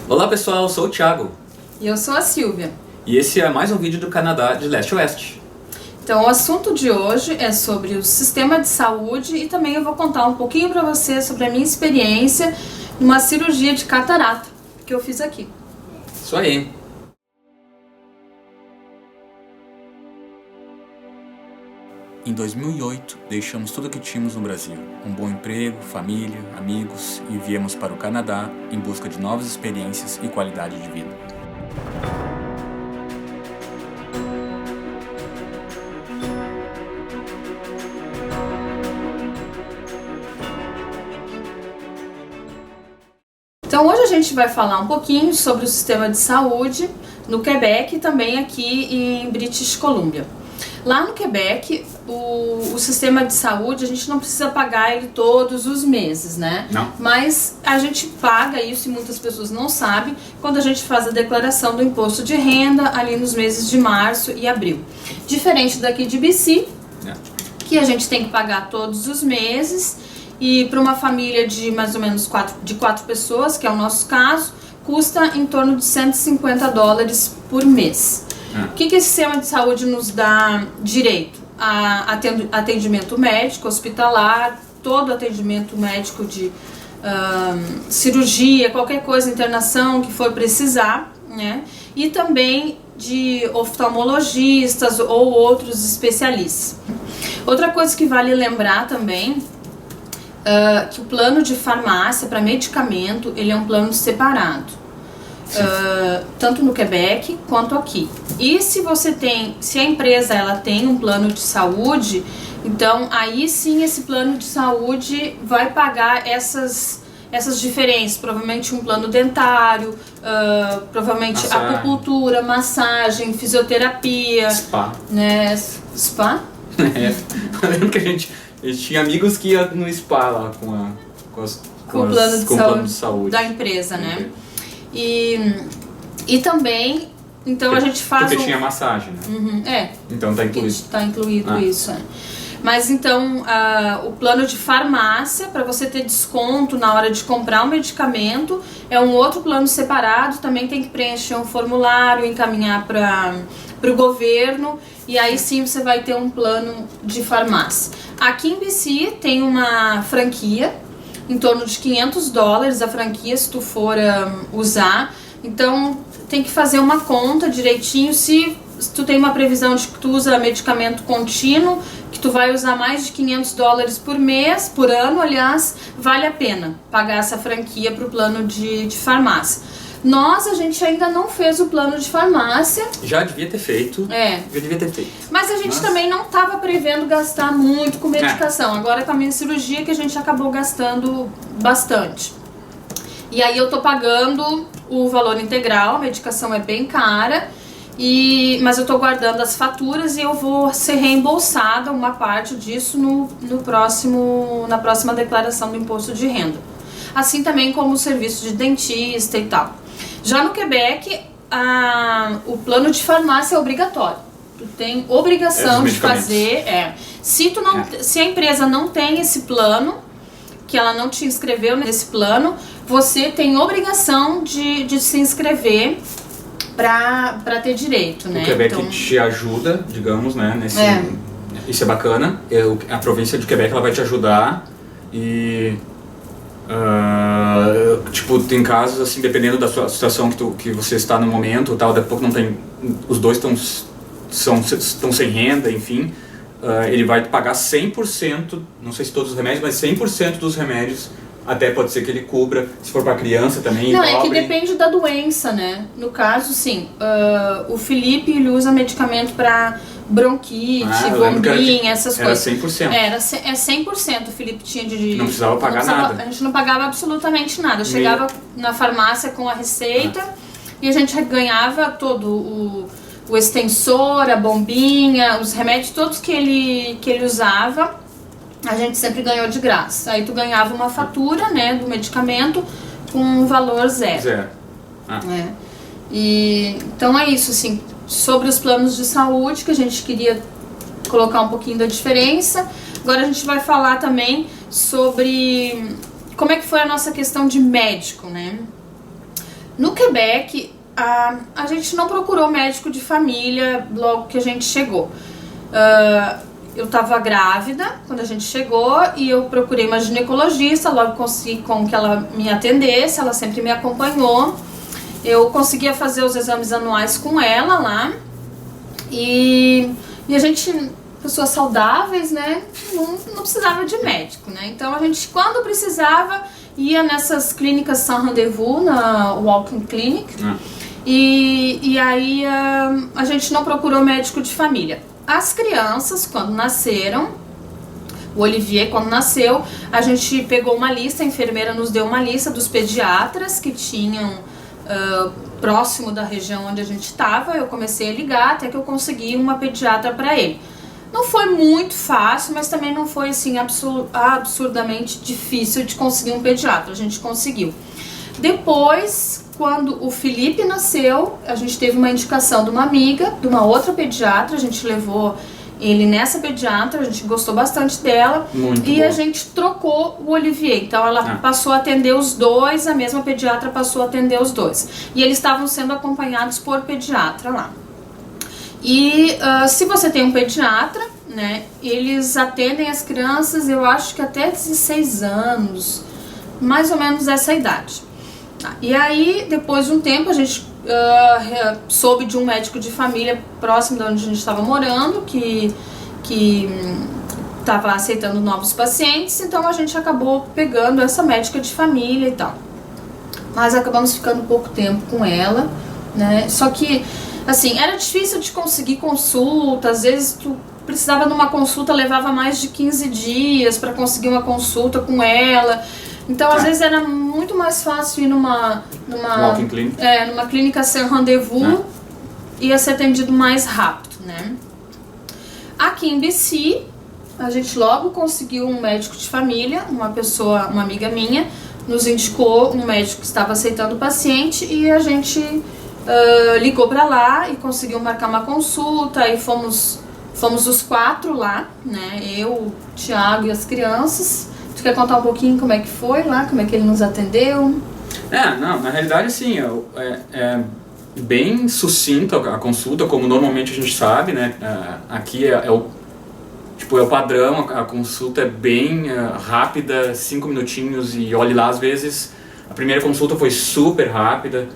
Olá pessoal, eu sou o Thiago. E eu sou a Silvia. E esse é mais um vídeo do Canadá de leste a oeste. Então o assunto de hoje é sobre o sistema de saúde e também eu vou contar um pouquinho para você sobre a minha experiência numa cirurgia de catarata que eu fiz aqui. Isso aí. Em 2008, deixamos tudo o que tínhamos no Brasil. Um bom emprego, família, amigos e viemos para o Canadá em busca de novas experiências e qualidade de vida. Então hoje a gente vai falar um pouquinho sobre o sistema de saúde no Quebec e também aqui em British Columbia. Lá no Quebec, o sistema de saúde, a gente não precisa pagar ele todos os meses, né? Não. Mas a gente paga isso, e muitas pessoas não sabem, quando a gente faz a declaração do imposto de renda ali nos meses de março e abril. Diferente daqui de BC, que a gente tem que pagar todos os meses, e para uma família de mais ou menos quatro pessoas, que é o nosso caso, custa em torno de $150 por mês. O que esse sistema de saúde nos dá direito? A atendimento médico, hospitalar, todo atendimento médico de cirurgia, qualquer coisa, internação que for precisar, né? E também de oftalmologistas ou outros especialistas. Outra coisa que vale lembrar também, que o plano de farmácia para medicamento, ele é um plano separado. Tanto no Quebec quanto aqui. E se a empresa ela tem um plano de saúde, então aí sim esse plano de saúde vai pagar essas diferenças, provavelmente um plano dentário, provavelmente acupuntura, massagem, fisioterapia, spa, né? Spa? Eu lembro que a gente tinha amigos que iam no spa lá com o plano de saúde da empresa, né? E também, então a gente faz... Porque tinha massagem, né? Uhum, então tá incluído. Tá incluído isso, Mas então, o plano de farmácia, para você ter desconto na hora de comprar um medicamento, é um outro plano separado, também tem que preencher um formulário, encaminhar para o governo, e aí sim você vai ter um plano de farmácia. Aqui em BC tem uma franquia, em torno de $500 a franquia se tu for usar, então tem que fazer uma conta direitinho. Se tu tem uma previsão de que tu usa medicamento contínuo, que tu vai usar mais de $500 por mês, por ano, aliás, vale a pena pagar essa franquia para o plano de farmácia. A gente ainda não fez o plano de farmácia. Já devia ter feito. Já devia ter feito. Mas a gente também não estava prevendo gastar muito com medicação. Agora com a minha cirurgia que a gente acabou gastando bastante. E aí eu tô pagando o valor integral, a medicação é bem cara. Mas eu tô guardando as faturas e eu vou ser reembolsada uma parte disso na próxima declaração do imposto de renda. Assim também como o serviço de dentista e tal. Já no Quebec, o plano de farmácia é obrigatório. Tu tem obrigação de fazer. Se a empresa não tem esse plano, que ela não te inscreveu nesse plano, você tem obrigação de se inscrever para ter direito, né? O Quebec te ajuda, digamos, né? Isso é bacana. A província de Quebec ela vai te ajudar e tem casos assim, dependendo da sua situação que você está no momento, tal, daqui a pouco não tem, os dois estão sem renda, enfim, ele vai pagar 100%, não sei se todos os remédios, mas 100% dos remédios, até pode ser que ele cubra, se for para criança também. Não, é que depende da doença, né? No caso, sim, o Felipe ele usa medicamento para bronquite, bombinha, essas coisas. Era 100%. É 100%, o Felipe tinha de... Não precisava pagar nada. A gente não pagava absolutamente nada. Eu chegava na farmácia com a receita e a gente ganhava todo o extensor, a bombinha, os remédios, todos que ele usava, a gente sempre ganhou de graça. Aí tu ganhava uma fatura, né, do medicamento com um valor zero. Então é isso, assim, sobre os planos de saúde, que a gente queria colocar um pouquinho da diferença. Agora a gente vai falar também sobre como é que foi a nossa questão de médico, né? No Quebec, a gente não procurou médico de família logo que a gente chegou. Eu estava grávida quando a gente chegou e eu procurei uma ginecologista, logo consegui com que ela me atendesse, ela sempre me acompanhou. Eu conseguia fazer os exames anuais com ela lá e a gente, pessoas saudáveis, né, não precisava de médico, né? Então a gente, quando precisava, ia nessas clínicas sans rendezvous, na Walk-in Clinic, e aí a gente não procurou médico de família. As crianças, quando nasceram, o Olivier, quando nasceu, a gente pegou uma lista, a enfermeira nos deu uma lista dos pediatras que tinham próximo da região onde a gente estava. Eu comecei a ligar até que eu consegui uma pediatra para ele. Não foi muito fácil, mas também não foi assim absurdamente difícil de conseguir um pediatra. A gente conseguiu. Depois, quando o Felipe nasceu, a gente teve uma indicação de uma amiga, de uma outra pediatra. A gente levou ele nessa pediatra, a gente gostou bastante dela. Muito e boa. a gente trocou o Olivier. Então ela passou a atender os dois, a mesma pediatra passou a atender os dois. E eles estavam sendo acompanhados por pediatra lá. E se você tem um pediatra, né, eles atendem as crianças, eu acho que até 16 anos, mais ou menos essa idade. E aí, depois de um tempo, a gente soube de um médico de família próximo de onde a gente estava morando, que estava aceitando novos pacientes, então a gente acabou pegando essa médica de família e tal. Mas acabamos ficando pouco tempo com ela, né? Só que, assim, era difícil de conseguir consulta, às vezes tu precisava de uma consulta, levava mais de 15 dias para conseguir uma consulta com ela. Então, às vezes era muito mais fácil ir numa clínica sem rendezvous, ia ser atendido mais rápido, né? Aqui em BC, a gente logo conseguiu um médico de família, uma amiga minha, nos indicou um médico que estava aceitando o paciente e a gente ligou para lá e conseguiu marcar uma consulta e fomos os 4 lá, né? Eu, o Thiago e as crianças. Tu quer contar um pouquinho como é que foi lá, como é que ele nos atendeu? Não, na realidade, assim, é bem sucinta a consulta, como normalmente a gente sabe, né? Aqui é o padrão, a consulta é bem rápida, 5 minutinhos e olhe lá, às vezes a primeira consulta foi super rápida,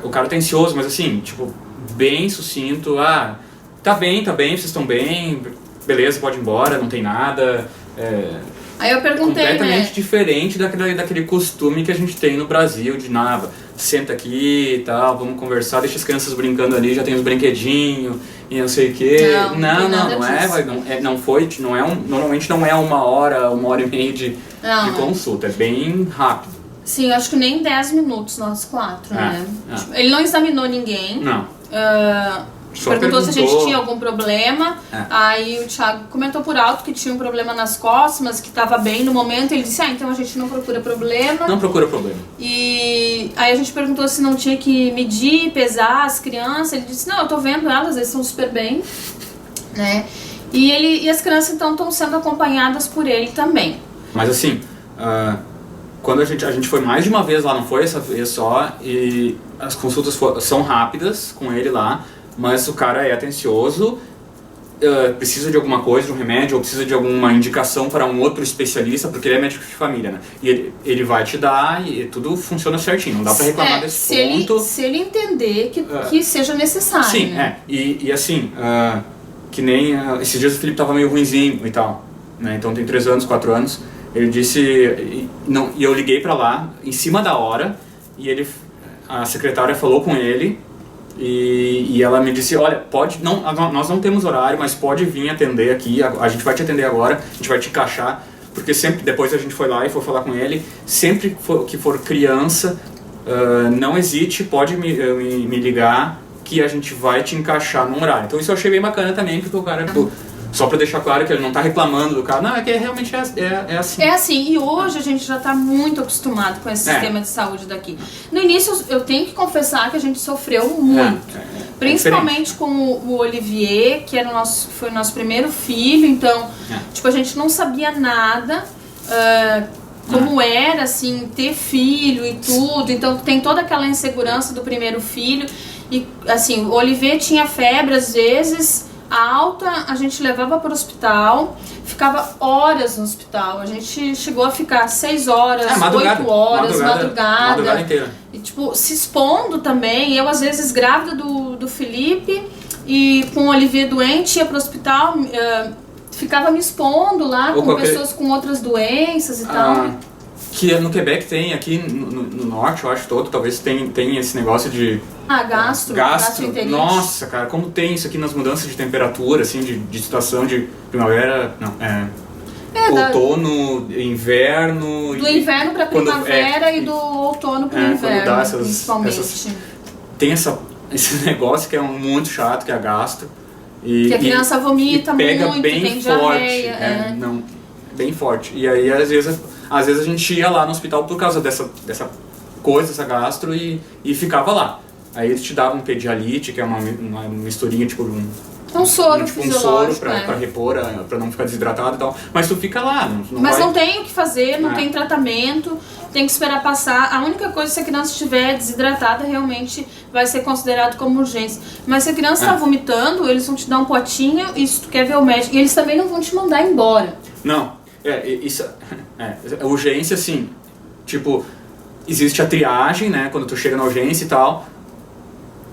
o cara tá ansioso, mas assim, bem sucinto, tá bem, vocês estão bem, beleza, pode ir embora, não tem nada. Aí eu perguntei, completamente diferente daquele costume que a gente tem no Brasil, de senta aqui e tal, vamos conversar, deixa as crianças brincando ali, já tem os brinquedinhos e não sei o que. Normalmente não é 1 hora e meia de consulta, é bem rápido. Sim, acho que nem 10 minutos nós 4, né? Ele não examinou ninguém. Não. Perguntou se a gente tinha algum problema. Aí o Thiago comentou por alto que tinha um problema nas costas, mas que estava bem no momento. Ele disse, então a gente não procura problema. Não procura problema. E aí a gente perguntou se não tinha que medir, pesar as crianças. Ele disse, não, eu tô vendo elas, eles estão super bem, né? E as crianças então estão sendo acompanhadas por ele também. Mas assim, quando a gente foi mais de uma vez lá, não foi essa vez só, e as consultas são rápidas com ele lá, mas o cara é atencioso, precisa de alguma coisa, de um remédio, ou precisa de alguma indicação para um outro especialista, porque ele é médico de família, né? E ele vai te dar e tudo funciona certinho, não dá para reclamar desse ponto. Se ele entender que seja necessário. Sim, né? E assim, que nem esses dias o Felipe tava meio ruinzinho e tal, né? Então tem 3 anos, 4 anos, ele disse, e eu liguei para lá, em cima da hora, e a secretária falou com ele, e ela me disse, olha, nós não temos horário, mas pode vir atender aqui, a gente vai te atender agora, a gente vai te encaixar, porque sempre, depois a gente foi lá e foi falar com ele, sempre que for criança, não hesite, pode me ligar, que a gente vai te encaixar num horário. Então isso eu achei bem bacana também, porque o cara, só pra deixar claro que ele não tá reclamando do cara, não, é que realmente é assim. É assim, e hoje a gente já tá muito acostumado com esse sistema de saúde daqui. No início, eu tenho que confessar que a gente sofreu muito. Principalmente com o Olivier, que foi o nosso primeiro filho, então, a gente não sabia nada. como era, assim, ter filho e tudo. Então tem toda aquela insegurança do primeiro filho. E, assim, o Olivier tinha febre às vezes, alta, a gente levava para o hospital, ficava horas no hospital. A gente chegou a ficar 6 horas, 8 horas, madrugada inteira. E, tipo, se expondo também. Eu, às vezes, grávida do Felipe e com o Olivier doente, ia para o hospital, ficava me expondo lá com pessoas com outras doenças e tal. Que no Quebec tem, aqui no norte, eu acho todo, talvez tem esse negócio de... gastroenterite. Nossa, cara, como tem isso aqui nas mudanças de temperatura, assim, de situação de primavera, outono, inverno... Do inverno pra primavera e do outono pro inverno, principalmente. Tem esse negócio que é muito chato, que é a gastro. Que a criança vomita pega muito, bem tem forte, diarreia. Bem forte. E aí, às vezes a gente ia lá no hospital por causa dessa coisa, dessa gastro, e ficava lá. Aí eles te davam um Pedialite, que é uma misturinha, tipo um soro tipo fisiológico, pra repor, pra não ficar desidratado e tal. Mas tu fica lá, não tem o que fazer, não tem tratamento, tem que esperar passar. A única coisa, se a criança estiver desidratada, realmente vai ser considerado como urgência. Mas se a criança está vomitando, eles vão te dar um potinho, e se tu quer ver o médico, e eles também não vão te mandar embora. Não, isso é urgência, assim, tipo, existe a triagem, né, quando tu chega na urgência e tal.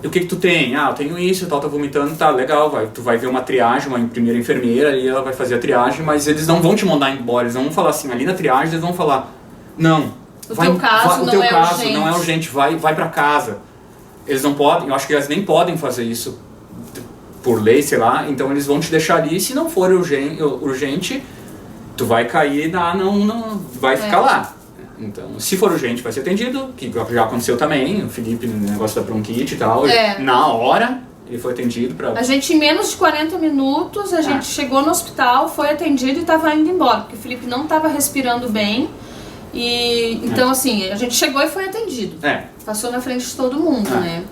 E o que tu tem? Eu tenho isso e tal, tá vomitando, tá, legal, tu vai ver uma triagem, uma primeira enfermeira, e ela vai fazer a triagem, mas eles não vão te mandar embora, eles não vão falar assim, ali na triagem eles vão falar, não, o teu caso não é urgente, vai pra casa. Eles não podem, eu acho que eles nem podem fazer isso por lei, sei lá, então eles vão te deixar ali, e se não for urgente, tu vai cair, não vai ficar lá. Então, se for urgente, vai ser atendido, que já aconteceu também, o Felipe no negócio da bronquite e tal, na hora ele foi atendido A gente, em menos de 40 minutos, a gente chegou no hospital, foi atendido e estava indo embora, porque o Felipe não estava respirando bem, e então assim, a gente chegou e foi atendido. Passou na frente de todo mundo, né?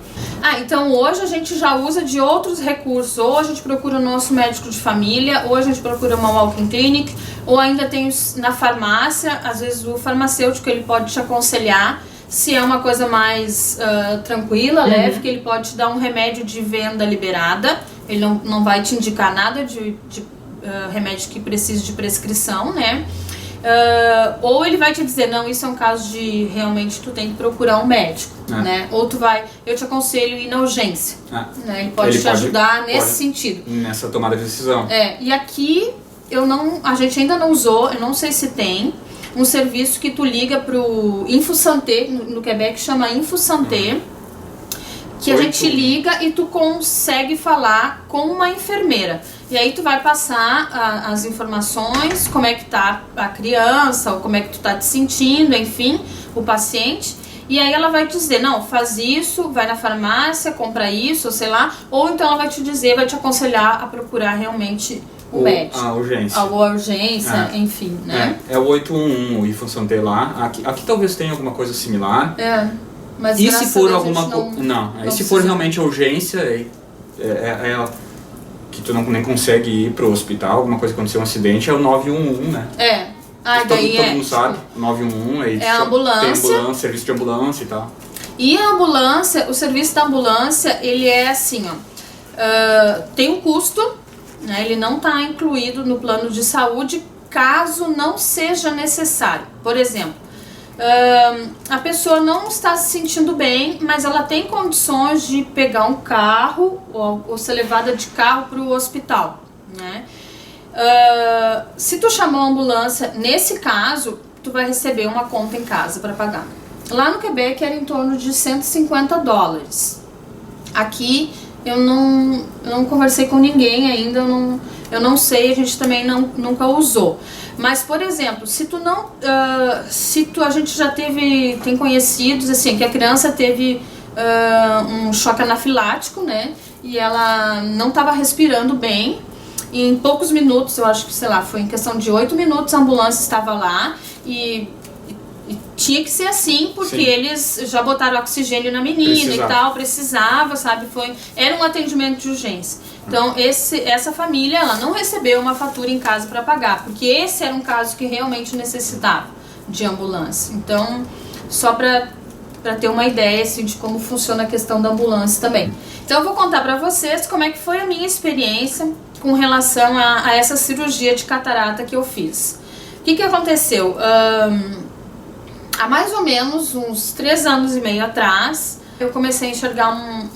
Então hoje a gente já usa de outros recursos, ou a gente procura o nosso médico de família, ou a gente procura uma walk-in clinic, ou ainda tem na farmácia, às vezes o farmacêutico ele pode te aconselhar se é uma coisa mais tranquila, leve, que ele pode te dar um remédio de venda liberada, ele não vai te indicar nada de remédio que precise de prescrição, né? Ou ele vai te dizer, não, isso é um caso de realmente tu tem que procurar um médico, né? Ou eu te aconselho ir na urgência, né? Ele pode te ajudar nesse sentido. Nessa tomada de decisão. E aqui a gente ainda não usou, eu não sei se tem, um serviço que tu liga pro InfoSanté, no Quebec chama InfoSanté, que a gente liga e tu consegue falar com uma enfermeira. E aí tu vai passar as informações, como é que tá a criança, ou como é que tu tá te sentindo, enfim, o paciente. E aí ela vai te dizer, não, faz isso, vai na farmácia, compra isso, ou sei lá. Ou então ela vai te dizer, vai te aconselhar a procurar realmente o médico. A urgência. Ou a urgência, enfim, né? É o 811, o InfoSanté lá. Aqui talvez tenha alguma coisa similar. Mas e se for alguma coisa. Não, se for realmente a urgência, que tu nem consegue ir pro hospital, alguma coisa aconteceu, um acidente, é o 911, né? Todo mundo sabe, 911, aí a ambulância. Tem ambulância, serviço de ambulância e tal. E a ambulância, o serviço da ambulância, ele é assim, tem um custo, né? Ele não está incluído no plano de saúde, caso não seja necessário. Por exemplo, a pessoa não está se sentindo bem, mas ela tem condições de pegar um carro ou ser levada de carro para o hospital, né? Se tu chamou a ambulância, nesse caso, tu vai receber uma conta em casa para pagar. Lá no Quebec era em torno de $150. Aqui eu não conversei com ninguém ainda, eu não sei, a gente também nunca usou. Mas, por exemplo, a gente já tem conhecidos, assim, que a criança teve um choque anafilático, né? E ela não estava respirando bem. E em poucos minutos, eu acho que, sei lá, foi em questão de 8 minutos, a ambulância estava lá e tinha que ser assim, porque eles já botaram oxigênio na menina e tal, precisava, sabe? Era um atendimento de urgência. Então, essa família, ela não recebeu uma fatura em casa para pagar, porque esse era um caso que realmente necessitava, de ambulância. Então, só para ter uma ideia assim, de como funciona a questão da ambulância também. Então eu vou contar para vocês como é que foi a minha experiência com relação a essa cirurgia de catarata que eu fiz. O que aconteceu? Há mais ou menos uns 3 anos e meio atrás, eu comecei a enxergar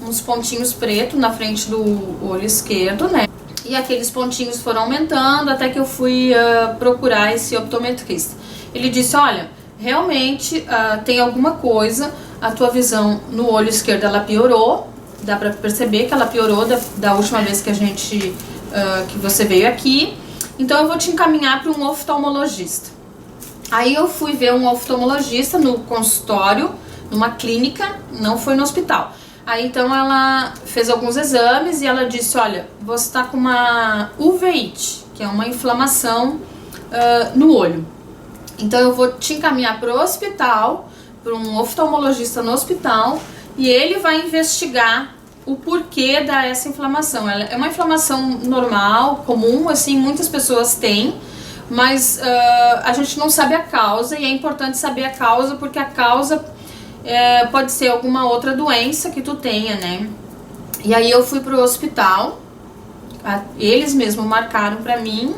uns pontinhos pretos na frente do olho esquerdo, né? E aqueles pontinhos foram aumentando até que eu fui procurar esse optometrista. Ele disse, olha, realmente tem alguma coisa, a tua visão no olho esquerdo ela piorou, dá pra perceber que ela piorou da última vez que que você veio aqui, então eu vou te encaminhar para um oftalmologista. Aí eu fui ver um oftalmologista no consultório, numa clínica, não foi no hospital. Aí então ela fez alguns exames e ela disse, olha, você está com uma uveíte, que é uma inflamação no olho. Então eu vou te encaminhar para o hospital, para um oftalmologista no hospital, e ele vai investigar o porquê dessa inflamação. Ela é uma inflamação normal, comum, assim, muitas pessoas têm, mas a gente não sabe a causa, e é importante saber a causa, porque a causa pode ser alguma outra doença que tu tenha, né? E aí eu fui pro hospital, eles mesmos marcaram pra mim,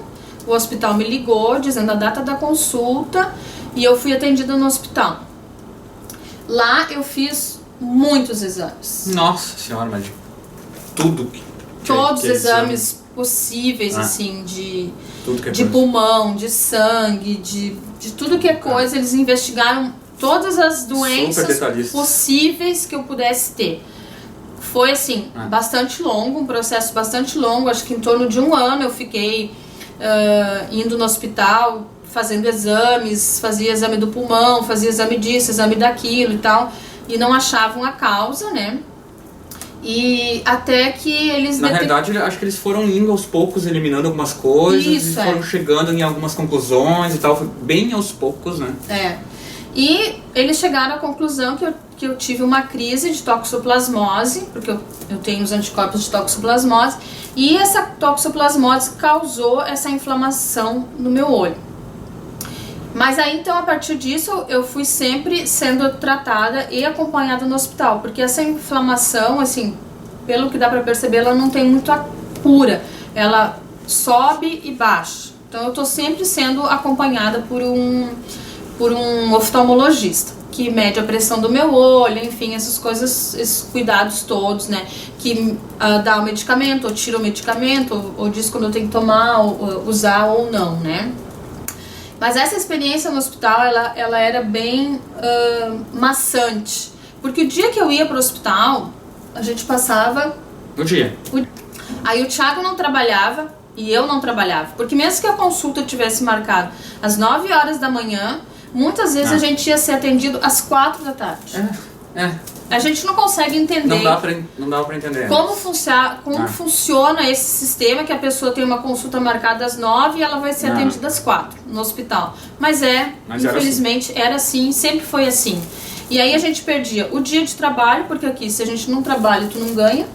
o hospital me ligou dizendo a data da consulta e eu fui atendida no hospital. Lá eu fiz muitos exames. Nossa senhora, mas tudo todos os exames possíveis, assim, de coisa. Pulmão, de sangue, de tudo que é coisa. Eles investigaram todas as doenças possíveis que eu pudesse ter. Foi assim, bastante longo, um processo bastante longo, acho que em torno de 1 ano eu fiquei indo no hospital, fazendo exames, fazia exame do pulmão, fazia exame disso, exame daquilo e tal, e não achavam a causa, né? E até que eles... Na realidade, acho que eles foram indo aos poucos, eliminando algumas coisas, isso, e foram chegando em algumas conclusões e tal, foi bem aos poucos, né? E eles chegaram à conclusão que eu tive uma crise de toxoplasmose, porque eu tenho os anticorpos de toxoplasmose, e essa toxoplasmose causou essa inflamação no meu olho. Mas aí então, a partir disso, eu fui sempre sendo tratada e acompanhada no hospital, porque essa inflamação, assim, pelo que dá pra perceber, ela não tem muita cura, ela sobe e baixa. Então eu tô sempre sendo acompanhada por um oftalmologista, que mede a pressão do meu olho, enfim, essas coisas, esses cuidados todos, né, que dá o medicamento, ou tira o medicamento, ou diz quando eu tenho que tomar, ou usar ou não, né. Mas essa experiência no hospital, ela era bem maçante, porque o dia que eu ia pro hospital, a gente passava... O dia. Aí o Thiago não trabalhava e eu não trabalhava, porque mesmo que a consulta tivesse marcado às 9 horas da manhã, muitas vezes a gente ia ser atendido às 4 da tarde. A gente não consegue entender. Não dá pra entender. Como funciona esse sistema, que a pessoa tem uma consulta marcada às 9 e ela vai ser atendida às 4 no hospital. Mas infelizmente era assim, sempre foi assim. E aí a gente perdia o dia de trabalho, porque aqui se a gente não trabalha, tu não ganha.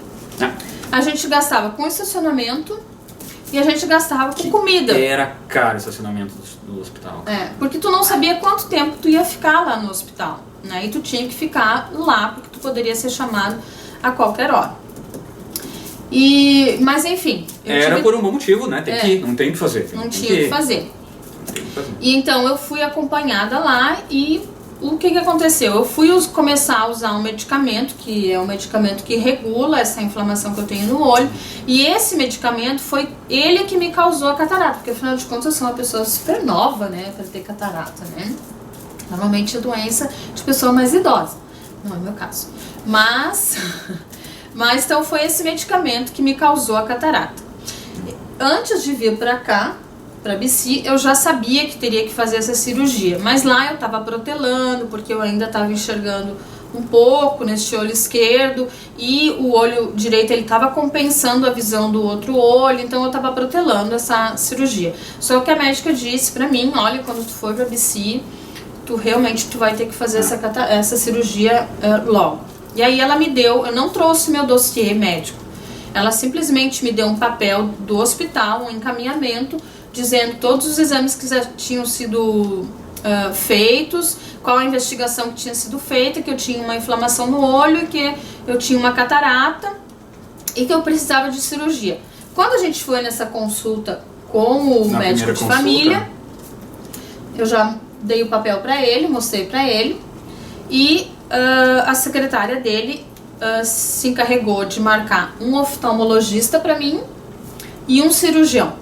A gente gastava com estacionamento e a gente gastava com comida. Era caro o estacionamento do hospital. Porque tu não sabia quanto tempo tu ia ficar lá no hospital, né? E tu tinha que ficar lá, porque tu poderia ser chamado a qualquer hora. Mas enfim... Era por um bom motivo, né? Não tem o que fazer. Não tinha o que fazer. E então eu fui acompanhada lá e o que aconteceu? Eu fui começar a usar um medicamento, que é um medicamento que regula essa inflamação que eu tenho no olho, e esse medicamento foi ele que me causou a catarata, porque afinal de contas eu sou uma pessoa super nova, né, para ter catarata, né? Normalmente é doença de pessoa mais idosa, não é o meu caso. Mas então foi esse medicamento que me causou a catarata. Antes de vir pra cá, pra BC, eu já sabia que teria que fazer essa cirurgia, mas lá eu tava protelando, porque eu ainda tava enxergando um pouco nesse olho esquerdo, e o olho direito ele tava compensando a visão do outro olho, então eu tava protelando essa cirurgia. Só que a médica disse pra mim, olha, quando tu for pra BC, tu vai ter que fazer essa cirurgia logo. E aí ela me deu, eu não trouxe meu dossiê médico, ela simplesmente me deu um papel do hospital, um encaminhamento, dizendo todos os exames que já tinham sido feitos, qual a investigação que tinha sido feita, que eu tinha uma inflamação no olho, que eu tinha uma catarata e que eu precisava de cirurgia. Quando a gente foi nessa consulta com o médico de família, eu já dei o papel para ele, mostrei para ele, e a secretária dele se encarregou de marcar um oftalmologista para mim e um cirurgião.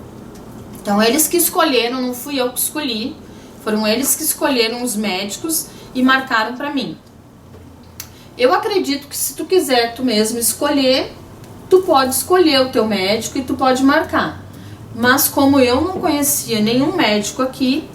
Então eles que escolheram, não fui eu que escolhi, foram eles que escolheram os médicos e marcaram para mim. Eu acredito que se tu quiser tu mesmo escolher, tu pode escolher o teu médico e tu pode marcar. Mas como eu não conhecia nenhum médico aqui,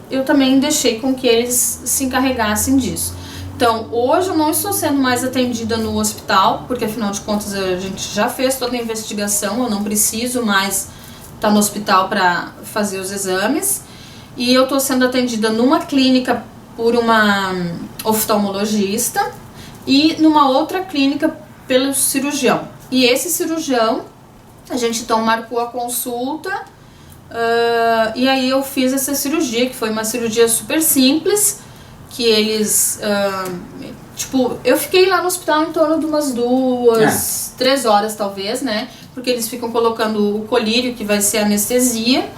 eu também deixei com que eles se encarregassem disso. Então, hoje eu não estou sendo mais atendida no hospital, porque afinal de contas a gente já fez toda a investigação, eu não preciso mais estar no hospital para fazer os exames. E eu estou sendo atendida numa clínica por uma oftalmologista e numa outra clínica pelo cirurgião. E esse cirurgião, a gente então marcou a consulta e aí eu fiz essa cirurgia, que foi uma cirurgia super simples, que eles, eu fiquei lá no hospital em torno de umas 3 horas talvez, né, porque eles ficam colocando o colírio, que vai ser anestesia,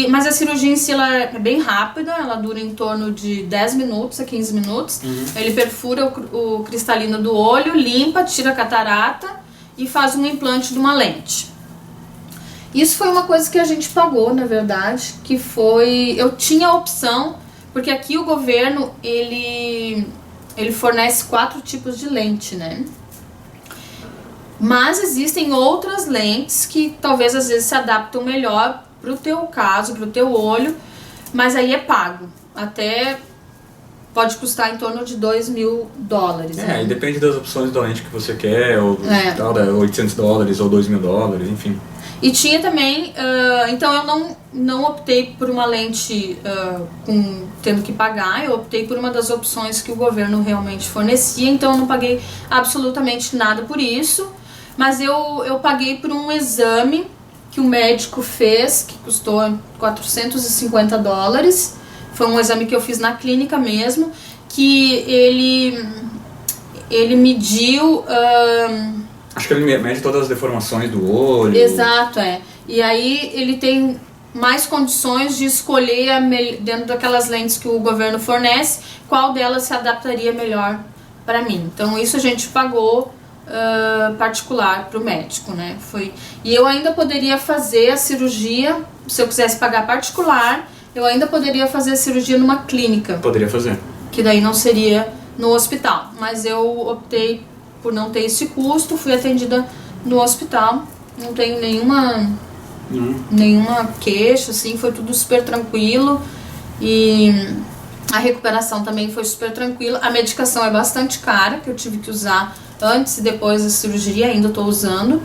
mas a cirurgia em si ela é bem rápida, ela dura em torno de 10 minutos a 15 minutos, ele perfura o cristalino do olho, limpa, tira a catarata e faz um implante de uma lente. Isso foi uma coisa que a gente pagou, na verdade, que foi... Eu tinha a opção, porque aqui o governo, ele fornece 4 tipos de lente, né? Mas existem outras lentes que talvez às vezes se adaptam melhor pro teu caso, pro teu olho, mas aí é pago. Até pode custar em torno de $2.000. Né? E depende das opções da lente que você quer, ou tal, $800 ou $2.000, enfim. E tinha também, então eu não optei por uma lente tendo que pagar, eu optei por uma das opções que o governo realmente fornecia, então eu não paguei absolutamente nada por isso, mas eu paguei por um exame que o médico fez, que custou $450, foi um exame que eu fiz na clínica mesmo, que ele mediu... Acho que ele mede todas as deformações do olho. Exato, E aí ele tem mais condições de escolher, dentro daquelas lentes que o governo fornece, qual delas se adaptaria melhor para mim. Então isso a gente pagou particular para o médico, né? E eu ainda poderia fazer a cirurgia, se eu quisesse pagar particular, eu ainda poderia fazer a cirurgia numa clínica. Poderia fazer. Que daí não seria no hospital, mas eu optei por não ter esse custo, fui atendida no hospital, não tenho nenhuma queixa, assim, foi tudo super tranquilo e a recuperação também foi super tranquila. A medicação é bastante cara, que eu tive que usar antes e depois da cirurgia, ainda estou usando,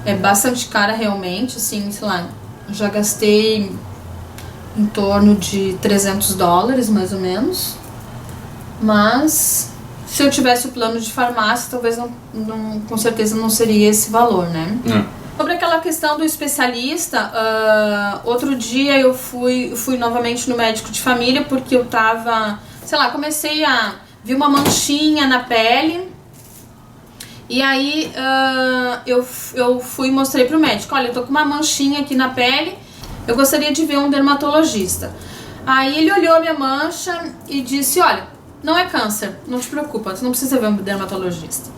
é bastante cara realmente, assim, sei lá, já gastei em torno de $300 mais ou menos, mas... Se eu tivesse o plano de farmácia, talvez com certeza não seria esse valor, né? Sobre aquela questão do especialista, outro dia eu fui novamente no médico de família porque eu tava, sei lá, comecei a ver uma manchinha na pele e aí eu fui e mostrei pro médico, olha, eu tô com uma manchinha aqui na pele, eu gostaria de ver um dermatologista. Aí ele olhou a minha mancha e disse, olha, não é câncer, não te preocupa, você não precisa ver um dermatologista.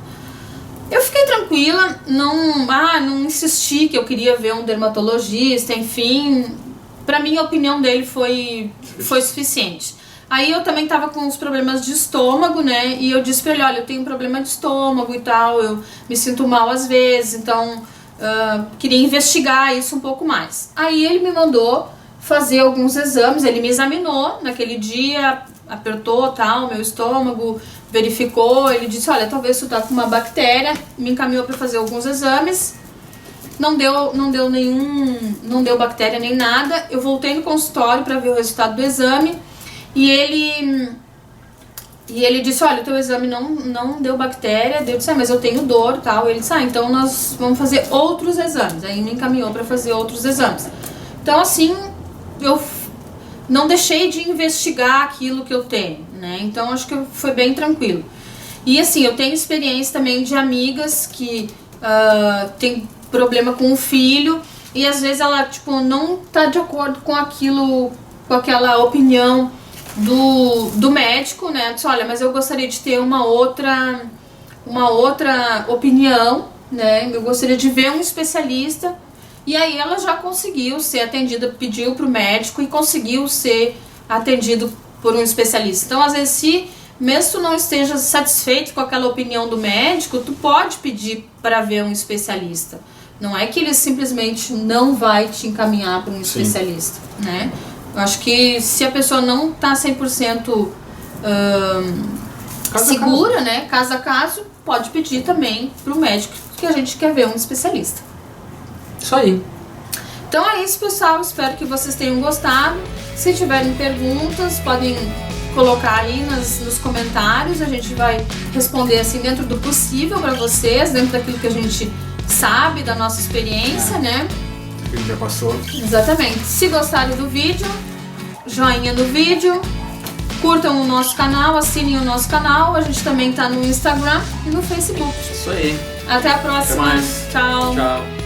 Eu fiquei tranquila, não insisti que eu queria ver um dermatologista, enfim, pra mim a opinião dele foi suficiente. Aí eu também tava com uns problemas de estômago, né, e eu disse pra ele, olha, eu tenho um problema de estômago e tal, eu me sinto mal às vezes, então queria investigar isso um pouco mais. Aí ele me mandou fazer alguns exames, ele me examinou naquele dia, apertou tal, meu estômago, verificou, ele disse, olha, talvez tu tá com uma bactéria, me encaminhou para fazer alguns exames, não deu bactéria nem nada, eu voltei no consultório para ver o resultado do exame e ele disse, olha, o teu exame não deu bactéria, eu disse, mas eu tenho dor tal, ele disse, então nós vamos fazer outros exames, aí me encaminhou para fazer outros exames. Então assim, eu não deixei de investigar aquilo que eu tenho, né? Então acho que foi bem tranquilo. E assim, eu tenho experiência também de amigas que tem problema com o filho e às vezes ela tipo não tá de acordo com aquilo, com aquela opinião do médico, né? Diz, olha, mas eu gostaria de ter uma outra opinião, né? Eu gostaria de ver um especialista. E aí ela já conseguiu ser atendida, pediu pro médico e conseguiu ser atendido por um especialista. Então, às vezes, mesmo tu não esteja satisfeito com aquela opinião do médico, tu pode pedir para ver um especialista. Não é que ele simplesmente não vai te encaminhar para um especialista, né? Eu acho que se a pessoa não tá 100% segura, né, caso a caso, pode pedir também pro médico que a gente quer ver um especialista. Isso aí. Então é isso, pessoal. Espero que vocês tenham gostado. Se tiverem perguntas, podem colocar aí nos comentários. A gente vai responder assim dentro do possível para vocês, dentro daquilo que a gente sabe, da nossa experiência, né? Que já passou. Exatamente. Se gostarem do vídeo, joinha no vídeo, curtam o nosso canal, assinem o nosso canal. A gente também tá no Instagram e no Facebook. Isso aí. Até a próxima. Até mais. Tchau. Tchau.